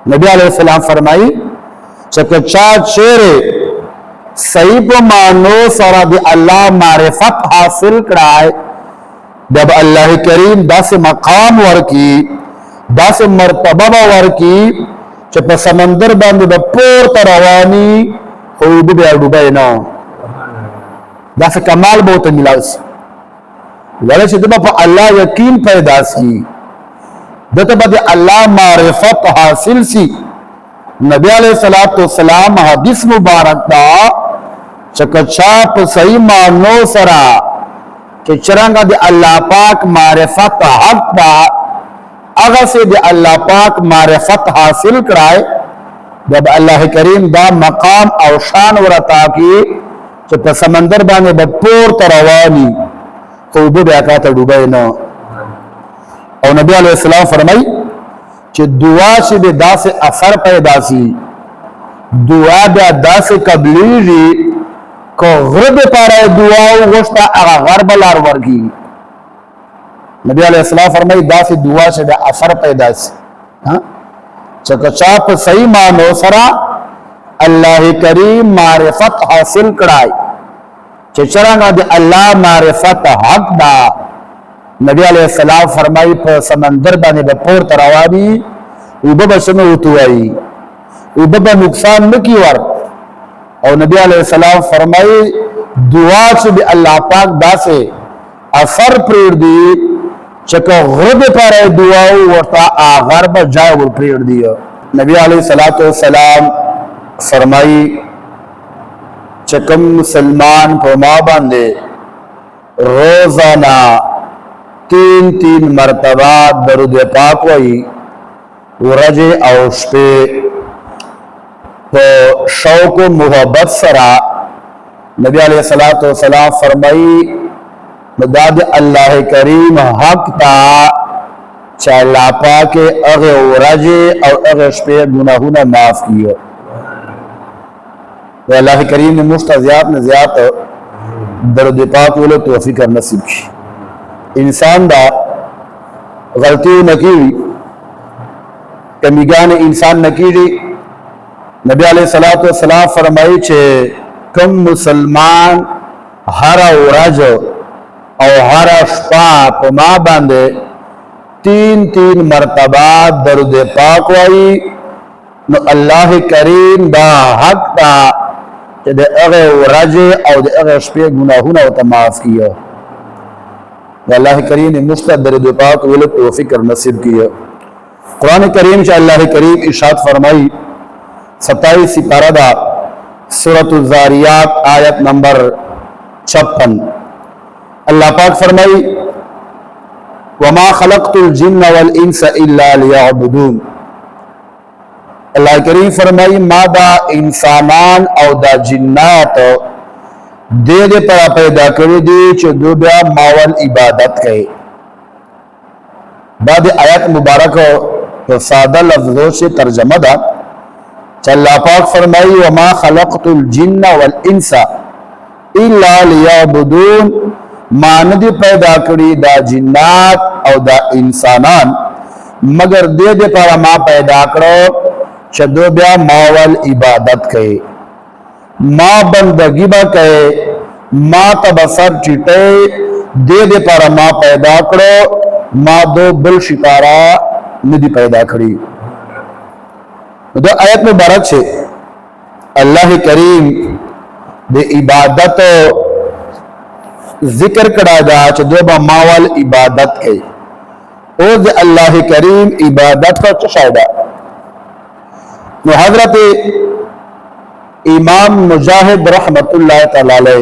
नबी अलैहिस्सलाम फरमाई चकचा चेरे सही को मानो सरा दे अल्लाह मारिफत हासिल कराए जब अल्लाह करीम 10 मकाम वर्की 10 मर्तबा वर्की चप समंदर बंद बपोर तरवानी खूब बे डुबैना 10 कमाल बहुत मिलास वाले से दबा अल्लाह यकीन पैदा सी दत बद अल्लाह मारिफत हासिल सी नबी अलैहिस्सलातु वस्सलाम हदीस मुबारक दा चकचाप सही मानो सरा कि चरंगा दे अल्लाह पाक मारिफत हक दा अगर से दे अल्लाह पाक मारिफत हासिल कराए जब अल्लाह करीम दा मकाम और शान वरता की चप समंदर बाने बपोर तरवानी तो उबे बैका डूबे न और नबी अलैहिस्सलाम फरमाई कि दुआ से बे दा से असर पैदा सी दुआ बे दा से कबली को गुरब पारा दुआ गोश्ता अगा गरबलार वर्गी नबी अलैहिस्सलाम फरमाई दा से दुआ से बे असर पैदा सी हां चकचाप सही मानो सरा अल्लाह करीम मारिफत हासिल कराए चचरांगा दे अल्लाह मारिफत हक दा नबी अलैहिस्सलाम फरमाई पर समंदर बाने बपोर तरवानी उबा बसमे उतुआई उबा नुकसान न की वर और नबी अलैहिस्सलाम फरमाई दुआ से भी अल्लाह पाक दा से असर प्रेर दी चको गुरब पर दुआ वरता आगर पर जाए वो प्रेर दिया नबी अलैहिस्सलातु वस्सलाम फरमाई चकम मुसलमान को मां बांधे रोजाना 3 मरतबा दरूद पाक वही रजे औश पे तो शौक मोहब्बत सरा नबी अलैहिस्सलातु वस्सलाम फरमाई मदाद अल्लाह करीम हक ता चला पाके अगे रजे और अगे पे गुनाहों माफ किया तो अल्लाह करीम ने मुस्तज़ियात ने ज़ियात दरूद पाक बोले तौफीक नसीब की इंसान दा गलती नकी कमीगान इंसान नकी नबी अलैहिस्सलातु वस्सलाम फरमाई छे कम मुसलमान हर रज और हर शपा पमा बांधे 3 मरतबा दरूद पाक वाई न अल्लाह करीम दा हक दा दे अगे रज और दे अगे शपे गुनाहों न माफ किया अल्लाह करीम ने मुस्तद दरूद पाक बोले तौफीक नसीब किया कुरान करीम से अल्लाह करीम इरशाद फरमाई 27 सिपारा दा सूरतुल ज़ारियात आयत नंबर 56 अल्लाह पाक फरमाई वमा खलक़तुल जिन्न वल इंसा इल्ला लियअबुदून अल्लाह करीम फरमाई मादा इंसानान और दा जिन्नात दे पर पैदा कर दी जो मावल इबादत कहे बाद आयत मुबारक तो सादा लफ्जों से तर्जमा दा अल्लाह पाक फरमाई वमा खलक़तुल जिन्न वल इंसा इल्ला लियअबुदून मानद पैदा करी दा जिन्नात और दा इंसानान मगर दे पर मा पैदा करो चदो ब्या मावल इबादत कहे माँ बंदगी बा कहे माँ तबसर चिटे दे पर माँ पैदा करो माँ दो बुल शिकारा निधि पैदा करी तो आयत में बारक से अल्लाह करीम दे इबादत जिक्र करा जा चदो बा मावल इबादत के ओ दे अल्लाह करीम इबादत का चशायदा तो हजरत इमाम मुजाहिद रहमतुल्लाह तआला अलैह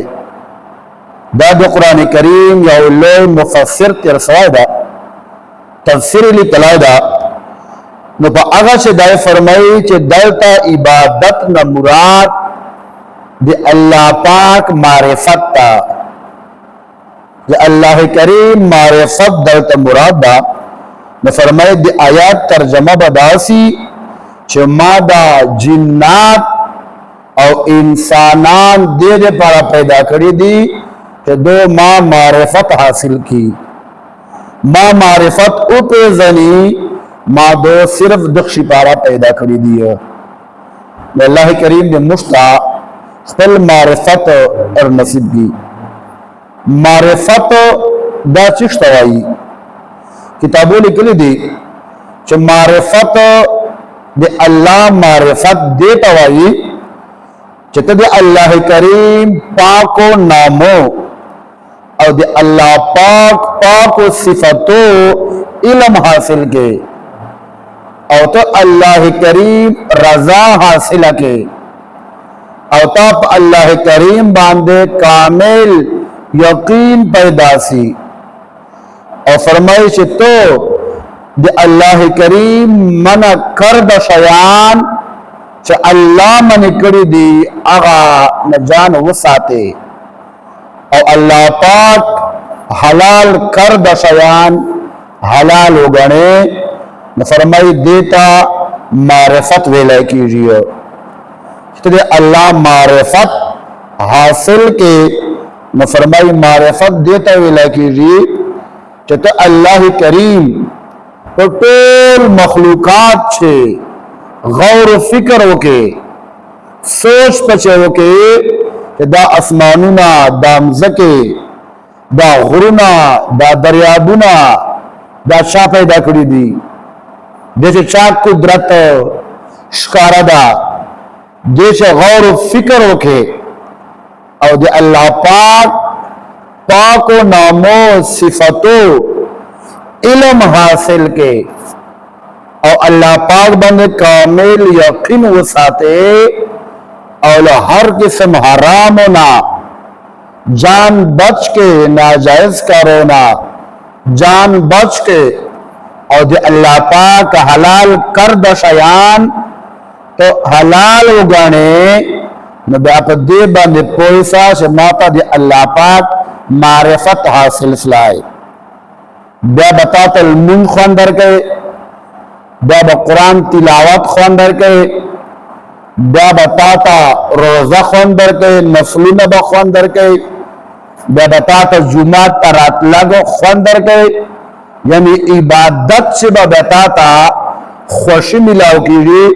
दाद कुरान करीम या उल्ले मुफस्सिर तिरसादा तफसीर ली तलादा न आगा से दाए फरमाई कि दलता इबादत न मुराद दे अल्लाह पाक मारिफत ता जे अल्लाह करीम मारिफत दलता मुराद दा न फरमाई दे आयात तर्जमा बदासी चे मादा जिन्नात और इंसानान दे पर पैदा करी दी कि दो माँ मारिफत हासिल की माँ मारिफत उपजनी ما دو صرف دخشی پارا پیدا کری دی اللہ کریم دے مفتا خپل معرفت اور نصیب کی معرفت دا چشتوائی کتابوں لکلی دی چھ معرفت دے اللہ معرفت دیتا وائی چھ دے اللہ کریم پاک و نامو اور دے اللہ پاک و صفتو علم حاصل کے اور تو اللہ کریم رضا حاصل کے اور تو اللہ کریم باندے کامل یقین پیدا سی اور فرمائش تو دے اللہ کریم من کرد شیان چا اللہ من کری دی اغا نجان وساتے اور اللہ پاک حلال کرد شیان حلال ہو گنے فرمائی دیتا معرفت ویلے کیجئے تو دے اللہ معرفت حاصل کے فرمائی معرفت دیتا ویلے کیجئے تو اللہ کریم تو ټول مخلوقات چھے غور و فکر ہو کے سوچ پچے ہو کے کہ دا اسمانونا دا مزکے دا غرونا دا دریابونا دا چا پیدا کری دی دیچے چاک قدرت شکارا دا دیچے غور و فکر ہو کے او دے اللہ پاک و نامو صفتو علم حاصل کے اور اللہ پاک بندے کامل یقین وساتے اور ہر قسم حرام ہونا جان بچ کے ناجائز کرونا جان بچ کے اور دے اللہ پاک حلال کرد شیان تو حلال اگانے نبی آپ دے بندے پویسا سے ماتا دے اللہ پاک معرفت حاصل سلائے بیا بتاتا المن خواندر کے بیا با قرآن تلاوت خواندر کے بیا بتاتا روزہ خواندر کے نفلون با خواندر کے بیا بتاتا جمعات ترات لگو خواندر کے یعنی عبادت سے با بتاتا خوشی ملاو کی جی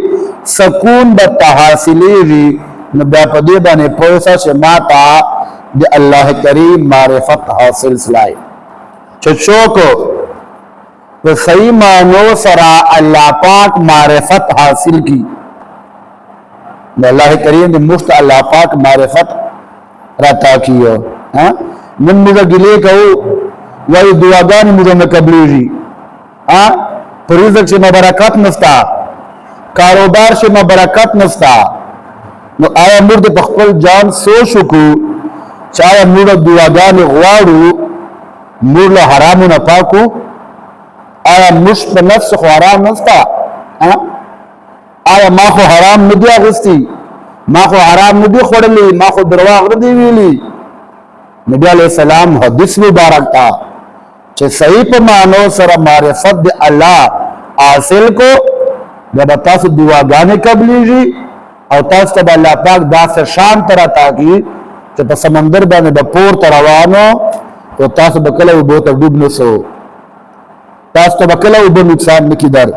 سکون بتا حاصلی جی بیا پا دے بانے پوسا سے ماتا دے اللہ کریم معرفت حاصل سلائی چچو کو وہ صحیح معنو سرا اللہ پاک معرفت حاصل کی اللہ کریم نے مفت اللہ پاک معرفت رتا کیو من مجھے گلے کہو وہی دعاگان مجھے میں قبلی جی پریزک سے مبرکت نستا کاروبار سے مبرکت نستا آیا مرد پخپل جان سوچو کو چاہیا مرد دعاگان غوارو مرد حرامو نپاکو آیا مشت نفس خو حرام نستا آیا ما خو حرام ندی آغستی ما خو حرام ندی خوڑلی ما خو درواغ ندی ویلی نبی علیہ السلام حدیث مبارک تا چھے صحیح پا معنو سر معرفت دی اللہ حاصل کو جب تاس دعاگانے قبلی جی اور تاس تب اللہ پاک دا سے شان ترہ تاکی چھے پا سمندر بانے بپور تروانو تو تاس بکلے وہ بہت ڈوب نسو تاس تو بکلے وہ بہت نقصان نکی در